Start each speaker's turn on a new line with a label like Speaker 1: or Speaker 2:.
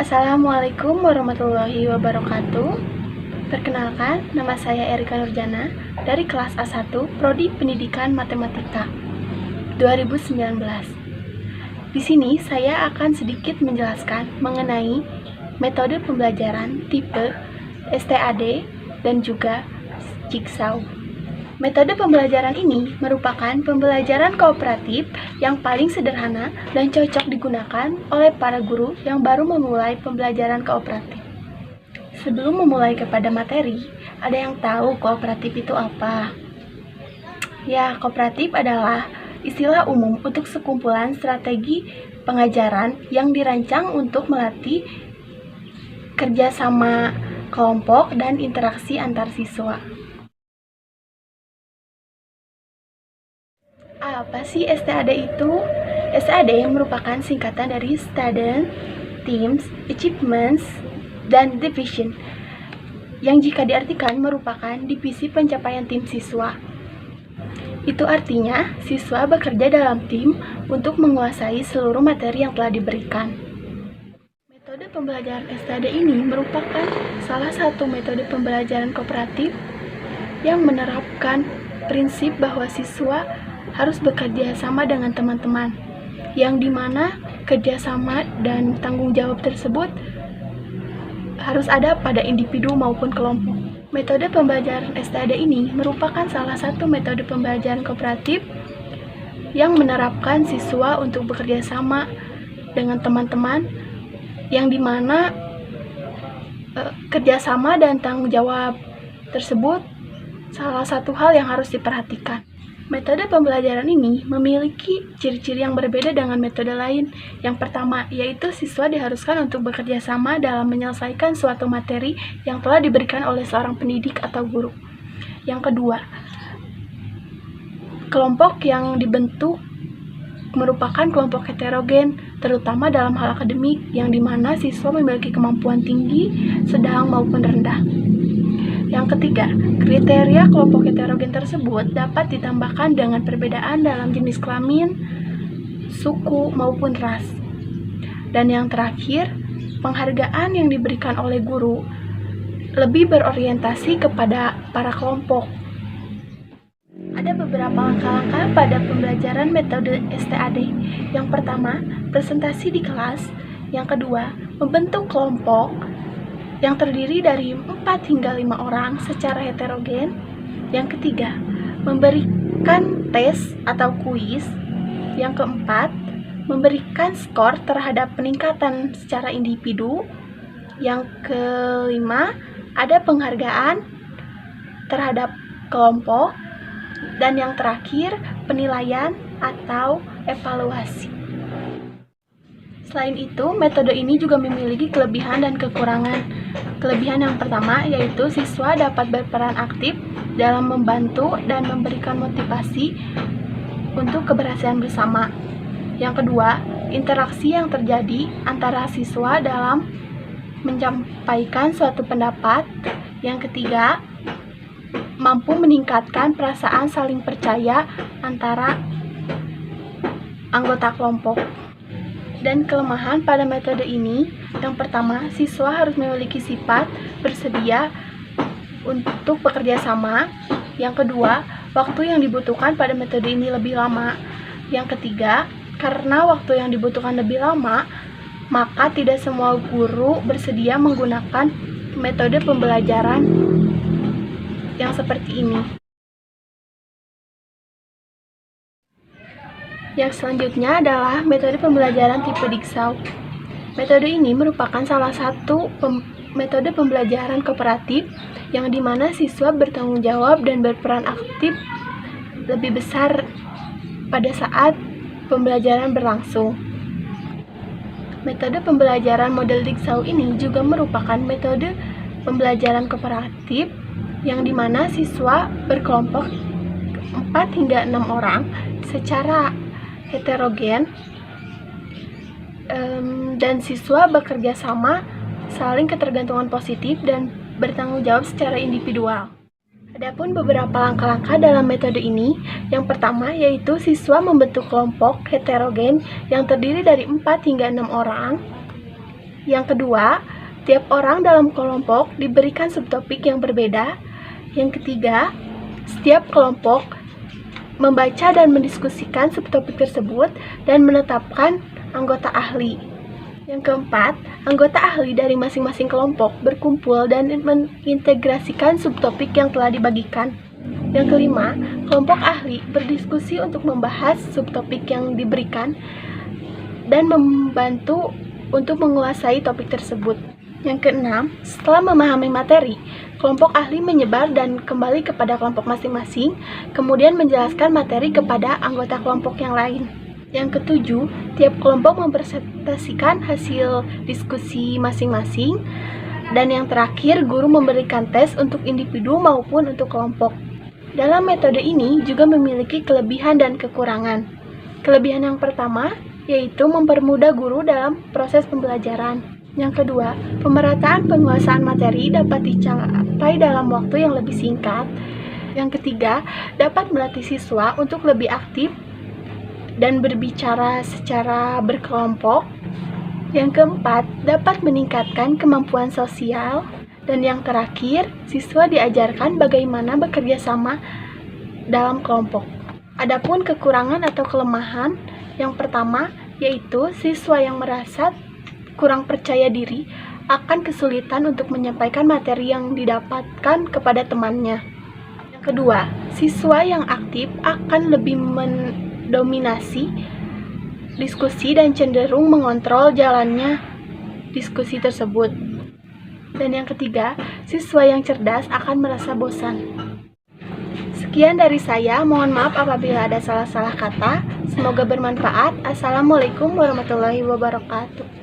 Speaker 1: Assalamualaikum warahmatullahi wabarakatuh. Perkenalkan, nama saya Erika Nurjana dari kelas A1 Prodi Pendidikan Matematika 2019. Di sini saya akan sedikit menjelaskan mengenai metode pembelajaran tipe STAD dan juga Jigsaw. Metode pembelajaran ini merupakan pembelajaran kooperatif yang paling sederhana dan cocok digunakan oleh para guru yang baru memulai pembelajaran kooperatif. Sebelum memulai kepada materi, ada yang tahu kooperatif itu apa? Ya, kooperatif adalah istilah umum untuk sekumpulan strategi pengajaran yang dirancang untuk melatih kerjasama kelompok dan interaksi antar siswa. Apa sih STAD itu? STAD merupakan singkatan dari Student, Teams, Achievements, dan Division, yang jika diartikan merupakan divisi pencapaian tim siswa. Itu artinya, siswa bekerja dalam tim untuk menguasai seluruh materi yang telah diberikan. Metode pembelajaran STAD ini merupakan salah satu metode pembelajaran kooperatif yang menerapkan prinsip bahwa siswa harus bekerja sama dengan teman-teman, yang dimana kerjasama dan tanggung jawab tersebut harus ada pada individu maupun kelompok. Metode pembelajaran STAD ini merupakan salah satu metode pembelajaran kooperatif yang menerapkan siswa untuk bekerja sama dengan teman-teman, yang dimana kerjasama dan tanggung jawab tersebut salah satu hal yang harus diperhatikan. Metode pembelajaran ini memiliki ciri-ciri yang berbeda dengan metode lain. Yang pertama, yaitu siswa diharuskan untuk bekerja sama dalam menyelesaikan suatu materi yang telah diberikan oleh seorang pendidik atau guru. Yang kedua, kelompok yang dibentuk merupakan kelompok heterogen, terutama dalam hal akademik, yang dimana siswa memiliki kemampuan tinggi, sedang maupun rendah. Yang ketiga, kriteria kelompok heterogen tersebut dapat ditambahkan dengan perbedaan dalam jenis kelamin, suku, maupun ras. Dan yang terakhir, penghargaan yang diberikan oleh guru lebih berorientasi kepada para kelompok. Ada beberapa langkah-langkah pada pembelajaran metode STAD. Yang pertama, presentasi di kelas. Yang kedua, membentuk kelompok yang terdiri dari 4 hingga 5 orang secara heterogen. Yang ketiga, memberikan tes atau kuis. Yang keempat, memberikan skor terhadap peningkatan secara individu. Yang kelima, ada penghargaan terhadap kelompok. Dan yang terakhir, penilaian atau evaluasi. Selain itu, metode ini juga memiliki kelebihan dan kekurangan. Kelebihan yang pertama yaitu siswa dapat berperan aktif dalam membantu dan memberikan motivasi untuk keberhasilan bersama. Yang kedua, interaksi yang terjadi antara siswa dalam menyampaikan suatu pendapat. Yang ketiga, mampu meningkatkan perasaan saling percaya antara anggota kelompok. Dan kelemahan pada metode ini, yang pertama, siswa harus memiliki sifat bersedia untuk bekerja sama. Yang kedua, waktu yang dibutuhkan pada metode ini lebih lama. Yang ketiga, karena waktu yang dibutuhkan lebih lama, maka tidak semua guru bersedia menggunakan metode pembelajaran yang seperti ini. Yang selanjutnya adalah metode pembelajaran tipe Jigsaw. Metode ini merupakan salah satu metode pembelajaran kooperatif yang dimana siswa bertanggung jawab dan berperan aktif lebih besar pada saat pembelajaran berlangsung. Metode pembelajaran model Jigsaw ini juga merupakan metode pembelajaran kooperatif yang dimana siswa berkelompok 4 hingga 6 orang secara heterogen, dan siswa bekerja sama, saling ketergantungan positif, dan bertanggung jawab secara individual. Adapun beberapa langkah-langkah dalam metode ini, yang pertama yaitu siswa membentuk kelompok heterogen yang terdiri dari 4 hingga 6 orang. Yang kedua, tiap orang dalam kelompok diberikan subtopik yang berbeda. Yang ketiga, setiap kelompok membaca dan mendiskusikan subtopik tersebut dan menetapkan anggota ahli. Yang keempat, anggota ahli dari masing-masing kelompok berkumpul dan mengintegrasikan subtopik yang telah dibagikan. Yang kelima, kelompok ahli berdiskusi untuk membahas subtopik yang diberikan dan membantu untuk menguasai topik tersebut. Yang keenam, setelah memahami materi, kelompok ahli menyebar dan kembali kepada kelompok masing-masing, kemudian menjelaskan materi kepada anggota kelompok yang lain. Yang ketujuh, tiap kelompok mempresentasikan hasil diskusi masing-masing. Dan yang terakhir, guru memberikan tes untuk individu maupun untuk kelompok. Dalam metode ini juga memiliki kelebihan dan kekurangan. Kelebihan yang pertama yaitu mempermudah guru dalam proses pembelajaran. Yang kedua, pemerataan penguasaan materi dapat dicapai dalam waktu yang lebih singkat. Yang ketiga, dapat melatih siswa untuk lebih aktif dan berbicara secara berkelompok. Yang keempat, dapat meningkatkan kemampuan sosial. Dan yang terakhir, siswa diajarkan bagaimana bekerja sama dalam kelompok. Adapun kekurangan atau kelemahan, yang pertama yaitu siswa yang merasa kurang percaya diri akan kesulitan untuk menyampaikan materi yang didapatkan kepada temannya. Yang kedua, siswa yang aktif akan lebih mendominasi diskusi dan cenderung mengontrol jalannya diskusi tersebut. Dan yang ketiga, siswa yang cerdas akan merasa bosan. Sekian dari saya, mohon maaf apabila ada salah-salah kata. Semoga bermanfaat. Assalamualaikum warahmatullahi wabarakatuh.